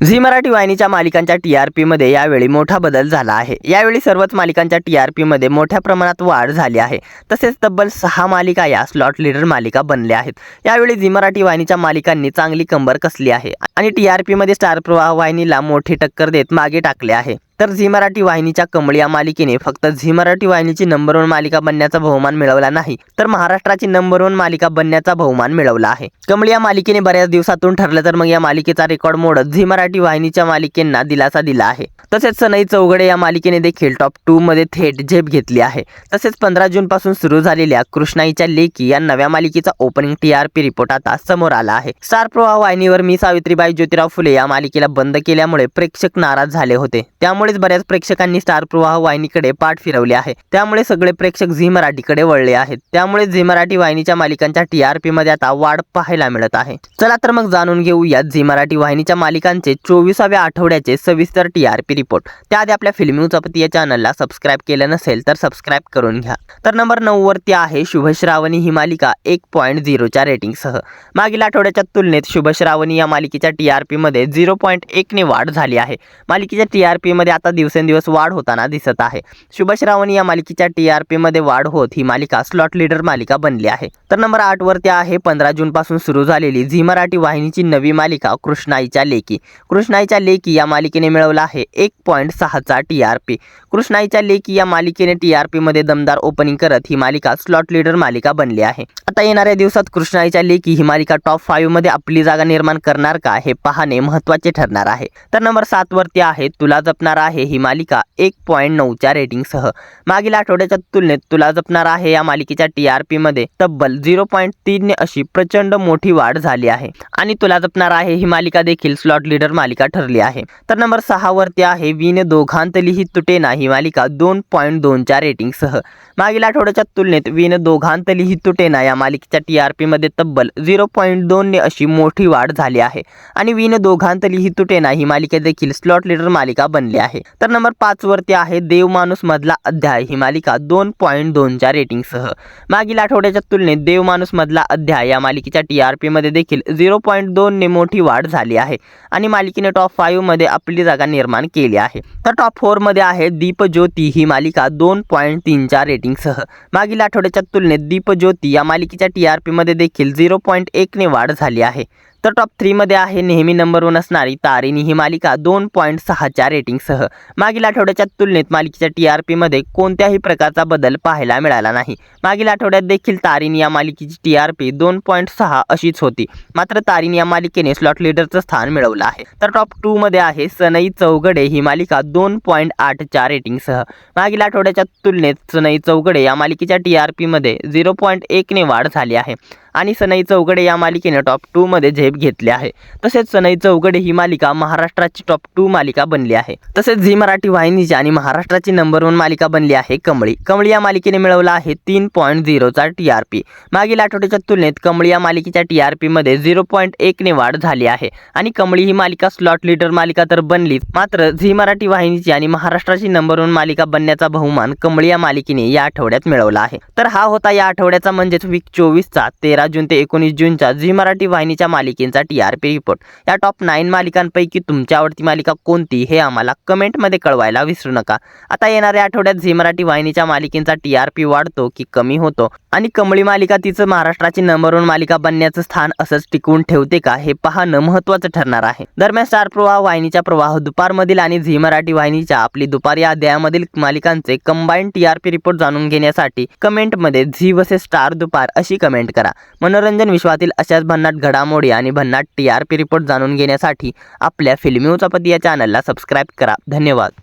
Zee Marathi वाहिनीच्या मालिकांच्या TRP मध्ये यावेळी मोठा बदल झाला आहे। यावेळी सर्वच मालिकांच्या टीआरपी मध्ये मोठ्या प्रमाणात वाढ झाली आहे। तसेच तब्बल 6 मालिका या स्लॉट लीडर मालिका बनल्या आहेत। यावेळी झी मराठी वाहिनीच्या मालिकांनी चांगली कंबर कसली आहे आणि टीआरपी मध्ये स्टार प्रवाह वाहिनीला मोठी टक्कर देत मागे टाकले आहे। तर झी मराठी वाहिनीच्या कमळ या मालिकेने फक्त झी मराठी वाहिनीची नंबर 1 मालिका बनण्याचा बहुमान मिळवला नाही, तर महाराष्ट्राची नंबर 1 मालिका बनण्याचा बहुमान मिळवला आहे। कमळ या मालिकेने बऱ्याच दिवसातून ठरलं तर मग या मालिकेचा रेकॉर्ड मोडत झी मराठी वाहिनीच्या मालिकेंना दिलासा दिला आहे। तसेच सनई चौघडे या मालिकेने देखील टॉप 2 मध्ये थेट झेप घेतली आहे। तसेच 15 जून पासून सुरू झालेल्या कृष्णाईच्या लेकी या नव्या मालिकेचा ओपनिंग टीआरपी रिपोर्ट आता समोर आला आहे। स्टार प्रवाह वाहिनीवर मी सावित्रीबाई ज्योतिराव फुले या मालिकेला बंद केल्यामुळे प्रेक्षक नाराज झाले होते। त्यामुळेच बऱ्याच प्रेक्षकांनी स्टार प्रवाह वाहिनीकडे पाठ फिरवले आहे। त्यामुळे सगळे प्रेक्षक झी मराठीकडे वळले आहेत। त्यामुळे झी मराठी वाहिनीच्या मालिकांच्या टीआरपी मध्ये आता वाढ पाहायला मिळत आहे। चला तर मग जाणून घेऊया झी मराठी वाहिनीच्या मालिकांचे 24व्या आठवड्याचे सविस्तर टीआरपी रिपोर्ट। त्याआधी आपल्या फिल्मी उचापती या चॅनलला सबस्क्राइब केलं नसेल तर सबस्क्राइब करून घ्या। तर नंबर 9 वरती आहे शुभ श्रावणी ही मालिका 1.0 च्या रेटिंगसह। मागील आठवड्याच्या तुलनेत शुभ श्रावणी या मालिकेच्या टीआरपी मध्ये 0.1 ने वाढ झाली आहे। मालिकेच्या टीआरपी मध्ये आता दिवसेंदिवस वाढ होताना दिसत आहे। शुभ श्रावणी या मालिकेच्या टीआरपी मध्ये वाढ होत ही मालिका स्लॉट लीडर मालिका बनली आहे। तर नंबर 8 वरती आहे 15 जून पासून सुरू झालेली झी मराठी वाहिनीची नवी मालिका कृष्णाईच्या लेकी। कृष्णाईच्या लेकी या मालिकेने मिळवला आहे 1.6 चा टीआरपी। कृष्णाईच्या लेकी या मालिकेने टीआरपी मध्ये दमदार ओपनिंग करत ही मालिका स्लॉट लीडर मालिका बनली आहे। आता येणाऱ्या दिवसात कृष्णाईच्या लेकी ही मालिका टॉप 5 मध्ये आपली जागा निर्माण करणार का हे पाहणे महत्त्वाचे ठरणार आहे। तर नंबर 7 वरती आहे तुला जपणार आहे ही मालिका 1.9 च्या रेटिंगसह। मागील आठवड्याच्या तुलनेत तुला जपणार आहे या मालिकेच्या टीआरपी मध्ये तब्बल 0.3 ने अशी प्रचंड मोठी वाढ झाली आहे आणि तुला जपणार आहे ही मालिका देखील स्लॉट लीडर मालिका ठरली आहे। तर नंबर 6 वरती आहे विण दोघांतली ही तुटेना ही मालिका 2.2 च्या रेटिंगसह। मागील आठवड्याच्या तुलनेत विण दोघांतली ही तुटेना या मालिकेच्या टीआरपी मध्ये तब्बल 0.2 ने अशी मोठी वाढ झाली आहे आणि विण दोघांतली ही तुटेना ही मालिका देखील स्लॉट लीडर मालिका बनली आहे। तर नंबर 5 वरती आहे देव माणूस मधला अध्याय ही मालिका 2.2 च्या रेटिंगसह। मागील आठवड्याच्या तुलनेत देव माणूस मधला अध्याय या मालिकेच्या टीआरपी मध्ये देखील 0.2 ने मोठी वाढ झाली आहे आणि मालिकेने टॉप 5 मध्ये आपली जागा निर्माण केली आहे। तर टॉप 4 मध्ये आहे दीपज्योती ही मालिका 2.3 च्या रेटिंगसह। मागील आठवड्याच्या तुलनेत दीपज्योती या मालिकेच्या टीआरपी मध्ये देखील 0.1 ने वाढ झाली आहे। तर टॉप 3 मध्ये आहे नेहमी नंबर 1 असणारी तारिणी ही मालिका 2.6 च्या रेटिंगसह। मागील आठवड्याच्या तुलनेत मालिकेच्या टीआरपी मध्ये कोणत्याही प्रकारचा बदल पाहायला मिळाला नाही। मागील आठवड्यात देखील तारिणी या मालिकेची टीआरपी 2.6 अशीच होती, मात्र तारिणी या मालिकेने स्लॉट लीडरचं स्थान मिळवलं आहे। तर टॉप 2 मध्ये आहे सनई चौघडे ही मालिका 2.8 च्या रेटिंगसह। मागील आठवड्याच्या तुलनेत सनई चौघडे या मालिकेच्या टीआरपी मध्ये 0.1 ने वाढ झाली आहे आणि सनई चौघडे या मालिकेने टॉप 2 मध्ये झेप घेतली आहे। तसेच सनई चौघडे ही मालिका महाराष्ट्राची टॉप 2 मालिका बनली आहे। तसेच झी मराठी वाहिनीची आणि महाराष्ट्राची नंबर 1 मालिका बनली आहे कमळी। कमळी या मालिकेने मिळवला आहे 3.0 चा टीआरपी। मागील आठवड्याच्या तुलनेत कमळी या मालिकेच्या टीआरपी मध्ये 0.1 ने वाढ झाली आहे आणि कमळी ही मालिका स्लॉट लीडर मालिका तर बनलीच, मात्र झी मराठी वाहिनीची आणि महाराष्ट्राची नंबर 1 मालिका बनण्याचा बहुमान कमळी या मालिकेने या आठवड्यात मिळवला आहे। तर हा होता या आठवड्याचा म्हणजेच वीक 24 चा 13 जून ते 19 जूनच्या झी मराठी वाहिनीच्या मालिकेचा टीआरपी रिपोर्ट। या टॉप 9 मालिकांपैकी तुमची आवडती मालिका कोणती हे आम्हाला कमेंट मध्ये कळवायला विसरू नका। आता येणाऱ्या आठवड्यात झी मराठी वाहिनीच्या मालिकेचा टीआरपी वाढतो की कमी होतो आणि कमळी मालिका तिचं महाराष्ट्राची नंबर 1 मालिका बनण्याचं स्थान असंच टिकवून ठेवते का हे पाहणं महत्त्वाचं ठरणार आहे। दरम्यान स्टार प्रवाह वाहिनीच्या प्रवाह दुपारमधील आणि झी मराठी वाहिनीच्या आपली दुपार या अध्यायामधील मालिकांचे कंबाईंड टीआरपी रिपोर्ट जाणून घेण्यासाठी कमेंट मध्ये झी vs स्टार दुपार अशी कमेंट करा। मनोरंजन विश्वातील अशाच भन्नाट घडामोडी आणि भन्नाट टीआरपी रिपोर्ट जाणून घेण्यासाठी आपल्या फिल्मी उचापती या चॅनलला सबस्क्राइब करा। धन्यवाद।